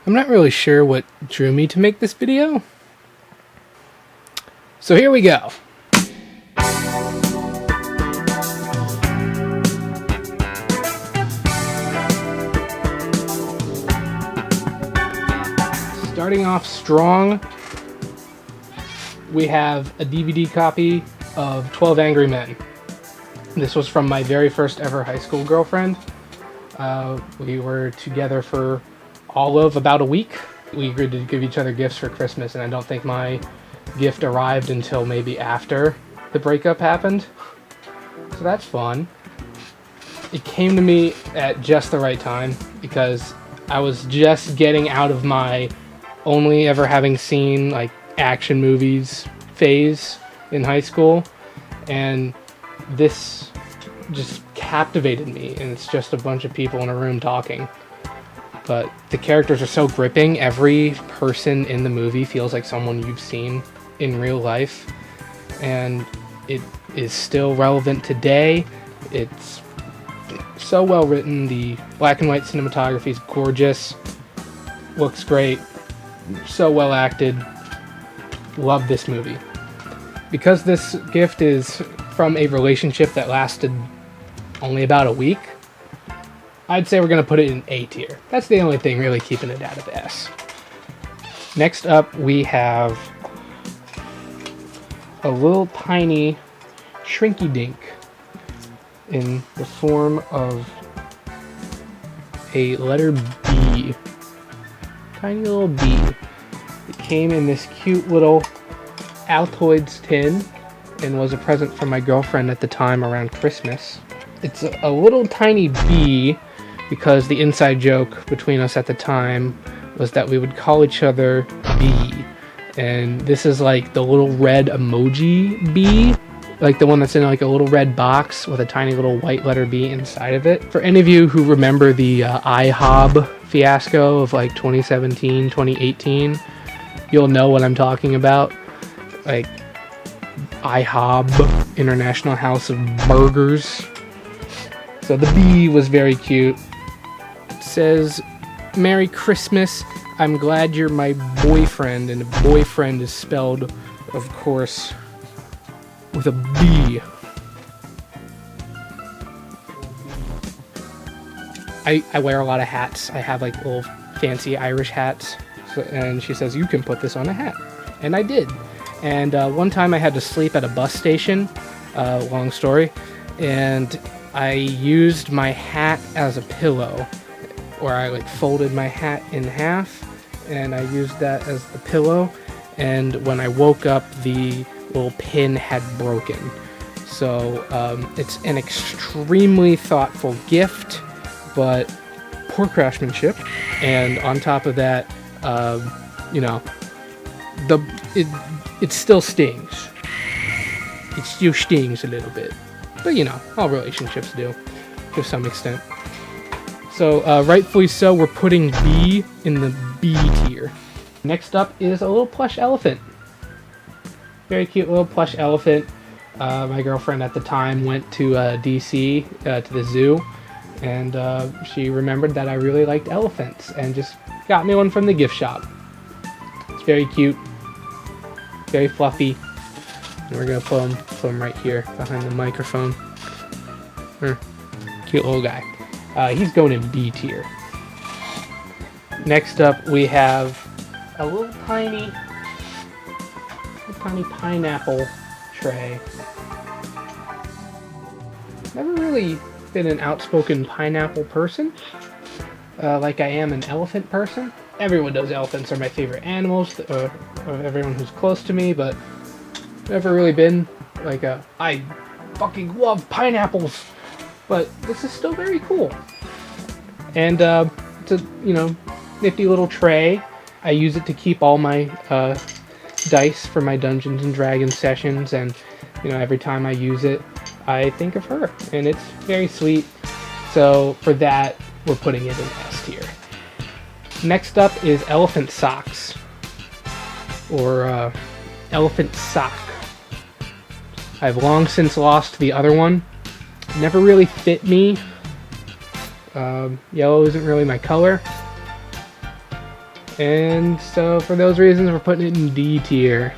I'm not really sure what drew me to make this video. So here we go. Starting off strong, we have a DVD copy of 12 Angry Men. This was from my very first ever high school girlfriend. We were together for all of about a week. We agreed to give each other gifts for Christmas, and I don't think my gift arrived until maybe after the breakup happened. So that's fun. It came to me at just the right time because I was just getting out of my only ever having seen like action movies phase in high school, and this just captivated me, and it's just a bunch of people in a room talking. But the characters are so gripping. Every person in the movie feels like someone you've seen in real life, and it is still relevant today. It's so well written. The black and white cinematography is gorgeous, looks great, so well acted. Love this movie. Because this gift is from a relationship that lasted only about a week, I'd say we're going to put it in A tier. That's the only thing really keeping it out of S. Next up, we have a little tiny shrinky dink in the form of a letter B. Tiny little B. It came in this cute little Altoids tin and was a present from my girlfriend at the time around Christmas. It's a little tiny B because the inside joke between us at the time was that we would call each other B. And this is like the little red emoji B, like the one that's in like a little red box with a tiny little white letter B inside of it. For any of you who remember the IHOB fiasco of like 2017, 2018, you'll know what I'm talking about. Like IHOB, International House of Burgers. So the B was very cute. It says, "Merry Christmas, I'm glad you're my boyfriend," and boyfriend is spelled, of course, with a B. I wear a lot of hats. I have like little fancy Irish hats, and she says, "You can put this on a hat." And I did. And one time I had to sleep at a bus station, long story, and I used my hat as a pillow, or I like folded my hat in half, and I used that as the pillow, and when I woke up, the little pin had broken. So it's an extremely thoughtful gift, but poor craftsmanship, and on top of that, you know, it still stings. It still stings a little bit. But you know, all relationships do, to some extent. So, rightfully so, we're putting B in the B tier. Next up is a little plush elephant. Very cute little plush elephant. My girlfriend at the time went to DC, to the zoo, and she remembered that I really liked elephants, and just got me one from the gift shop. It's very cute, very fluffy. And we're gonna put him right here behind the microphone. Cute little guy. He's going in B tier. Next up, we have a little tiny pineapple tray. Never really been an outspoken pineapple person, like I am an elephant person. Everyone knows elephants are my favorite animals, of everyone who's close to me, but never really been like I fucking love pineapples, but this is still very cool. And it's a, you know, nifty little tray. I use it to keep all my dice for my Dungeons and Dragons sessions, and you know, every time I use it, I think of her, and it's very sweet. So for that, we're putting it in S tier. Next up is elephant socks, or elephant sock. I've long since lost the other one. Never really fit me. Yellow isn't really my color. And so for those reasons, we're putting it in D tier.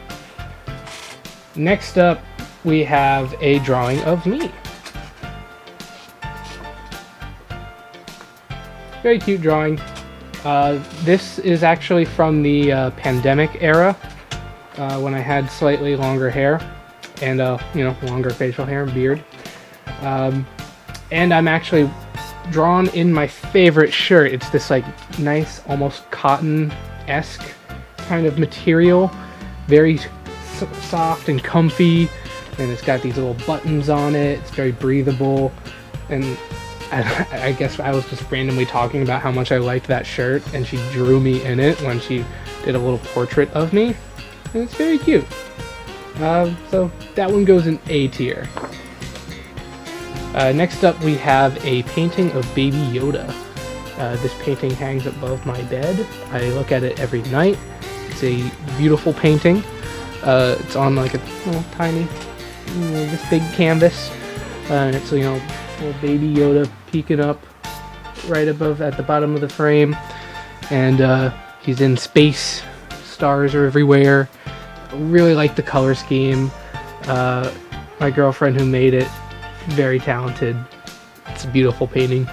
Next up, we have a drawing of me. Very cute drawing. This is actually from the pandemic era, when I had slightly longer hair and longer facial hair and beard. And I'm actually drawn in my favorite shirt. It's this like nice, almost cotton-esque kind of material, very soft and comfy, and it's got these little buttons on it. It's very breathable, and I guess I was just randomly talking about how much I liked that shirt, and she drew me in it when she did a little portrait of me, and it's very cute. So that one goes in A tier. Next up, we have a painting of Baby Yoda. This painting hangs above my bed. I look at it every night. It's a beautiful painting. It's on like a little tiny, this big canvas. And it's, little Baby Yoda peeking up right above at the bottom of the frame. And he's in space. Stars are everywhere. I really like the color scheme. My girlfriend who made it, very talented. It's a beautiful painting.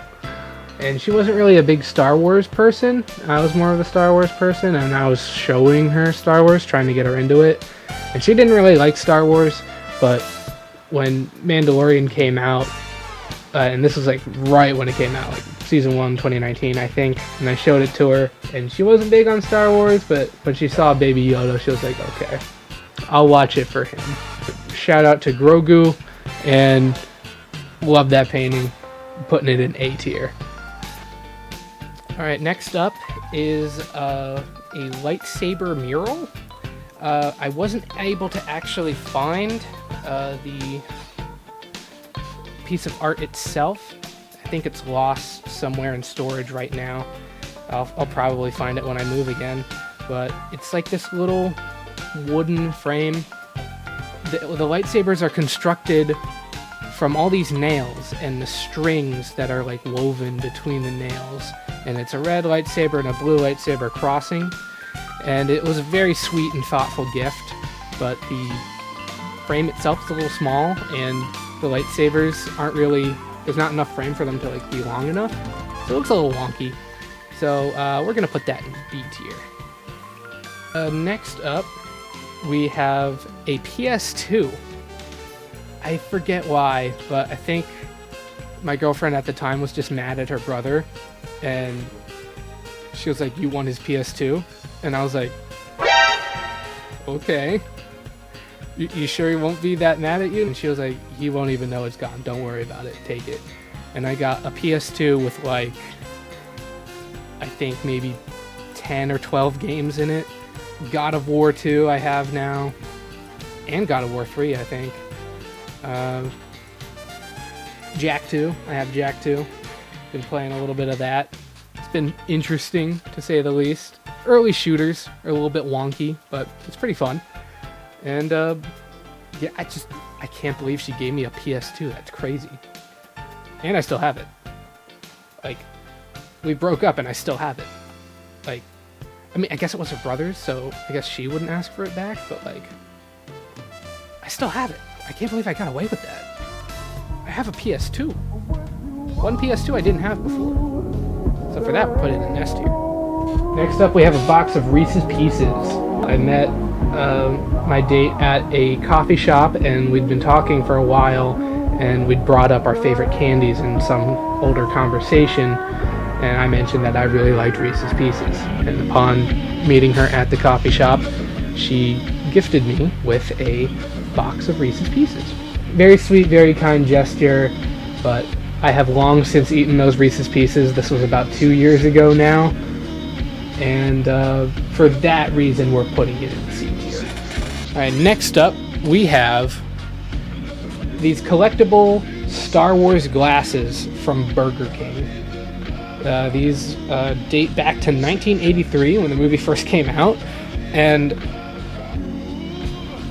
And she wasn't really a big Star Wars person. I was more of a Star Wars person, and I was showing her Star Wars, trying to get her into it. And she didn't really like Star Wars, but when Mandalorian came out, and this was like right when it came out, like season 1, 2019, I think, and I showed it to her, and she wasn't big on Star Wars, but when she saw Baby Yoda, she was like, okay, I'll watch it for him. Shout out to Grogu, and love that painting, putting it in A tier. Alright, next up is a lightsaber mural. I wasn't able to actually find the piece of art itself. I think it's lost somewhere in storage right now. I'll probably find it when I move again. But it's like this little wooden frame. The lightsabers are constructed from all these nails and the strings that are like woven between the nails. And it's a red lightsaber and a blue lightsaber crossing. And it was a very sweet and thoughtful gift, but the frame itself is a little small, and the lightsabers aren't really, there's not enough frame for them to like be long enough. So it looks a little wonky. So we're gonna put that in B tier. Next up, we have a PS2. I forget why, but I think my girlfriend at the time was just mad at her brother, and she was like, "You want his PS2?" And I was like, "Okay. You sure he won't be that mad at you?" And she was like, "He won't even know it's gone. Don't worry about it. Take it." And I got a PS2 with like, I think maybe 10 or 12 games in it. God of War 2 I have now, and God of War 3 I think. Jak 2, I have Jak 2. Been playing a little bit of that. It's been interesting, to say the least. Early shooters are a little bit wonky, but it's pretty fun. And yeah, I can't believe she gave me a PS2. That's crazy. And I still have it. Like, we broke up and I still have it. Like, I mean, I guess it was her brother's, so I guess she wouldn't ask for it back, but like, I still have it. I can't believe I got away with that. I have a PS2. One PS2 I didn't have before. So for that, we'll put it in S tier. Next up, we have a box of Reese's Pieces. I met my date at a coffee shop, and we'd been talking for a while, and we'd brought up our favorite candies in some older conversation, and I mentioned that I really liked Reese's Pieces. And upon meeting her at the coffee shop, she gifted me with a box of Reese's Pieces. Very sweet, very kind gesture, but I have long since eaten those Reese's Pieces. This was about 2 years ago now, and for that reason, we're putting it in C tier. Alright, next up, we have these collectible Star Wars glasses from Borger King. These date back to 1983 when the movie first came out, and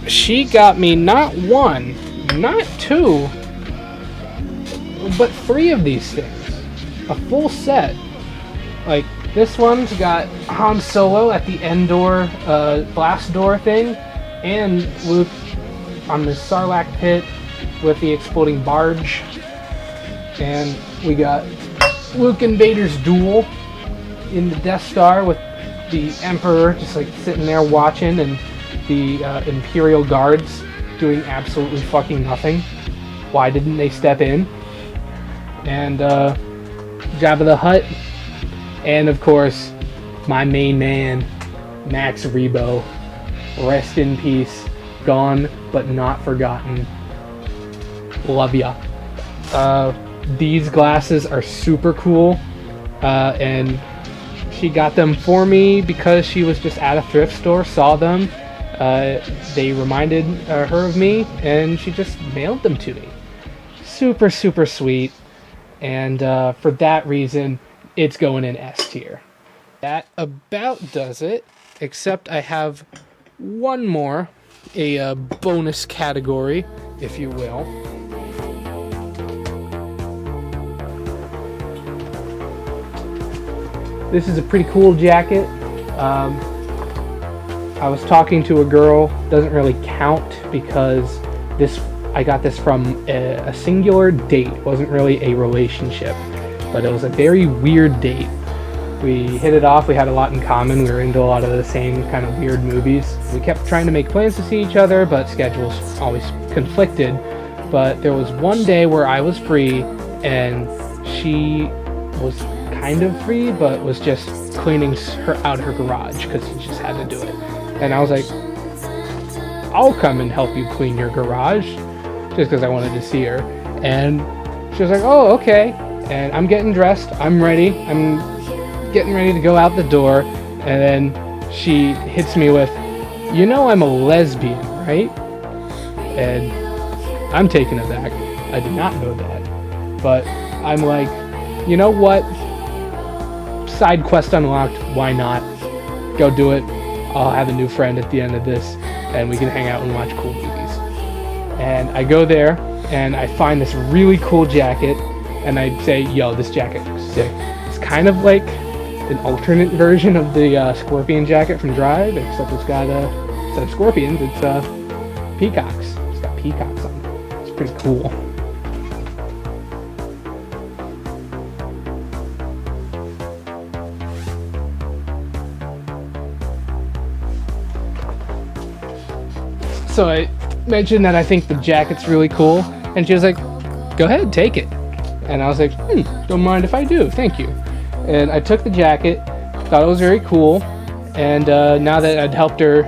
she got me not one, not two, but 3 of these things. A full set. Like, this one's got Han Solo at the end door, blast door thing, and Luke on the Sarlacc pit with the exploding barge. And we got Luke and Vader's duel in the Death Star with the Emperor just like sitting there watching, and the Imperial Guards doing absolutely fucking nothing. Why didn't they step in? And Jabba the Hutt, and of course my main man Max Rebo. Rest in peace. Gone but not forgotten. Love ya. These glasses are super cool, and she got them for me because she was just at a thrift store, saw them. They reminded her of me, and she just mailed them to me. Super, super sweet. And for that reason, it's going in S tier. That about does it, except I have one more, a bonus category, if you will. This is a pretty cool jacket. I was talking to a girl, doesn't really count because I got this from a singular date. It wasn't really a relationship, but it was a very weird date. We hit it off, we had a lot in common, we were into a lot of the same kind of weird movies. We kept trying to make plans to see each other, but schedules always conflicted. But there was one day where I was free, and she was kind of free, but was just cleaning her garage, because she just had to do it. And I was like, I'll come and help you clean your garage, just because I wanted to see her. And she was like, oh, okay. And I'm getting dressed, I'm ready, I'm getting ready to go out the door, and then she hits me with, you know I'm a lesbian, right? And I'm taken aback. I did not know that. But I'm like, you know what? Side quest unlocked, why not? Go do it. I'll have a new friend at the end of this, and we can hang out and watch cool movies. And I go there, and I find this really cool jacket, and I say, yo, this jacket looks sick. It's kind of like an alternate version of the scorpion jacket from Drive, except it's got instead of scorpions, it's peacocks. It's got peacocks on it. It's pretty cool. So I mentioned that I think the jacket's really cool, and she was like, go ahead, take it. And I was like, don't mind if I do, thank you. And I took the jacket, thought it was very cool, and now that I'd helped her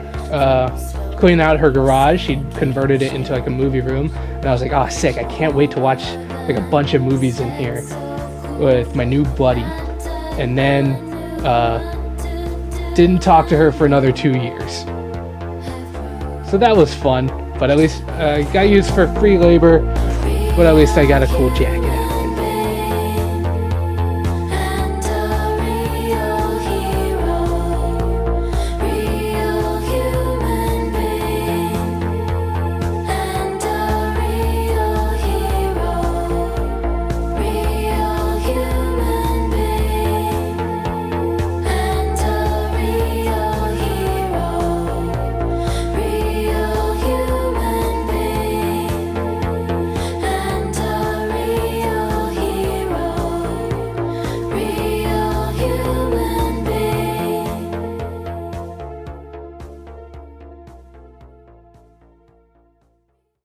clean out her garage, she'd converted it into like a movie room, and I was like, oh, sick, I can't wait to watch like a bunch of movies in here with my new buddy. And then didn't talk to her for another 2 years. So that was fun, but at least I got used for free labor, but at least I got a cool jacket.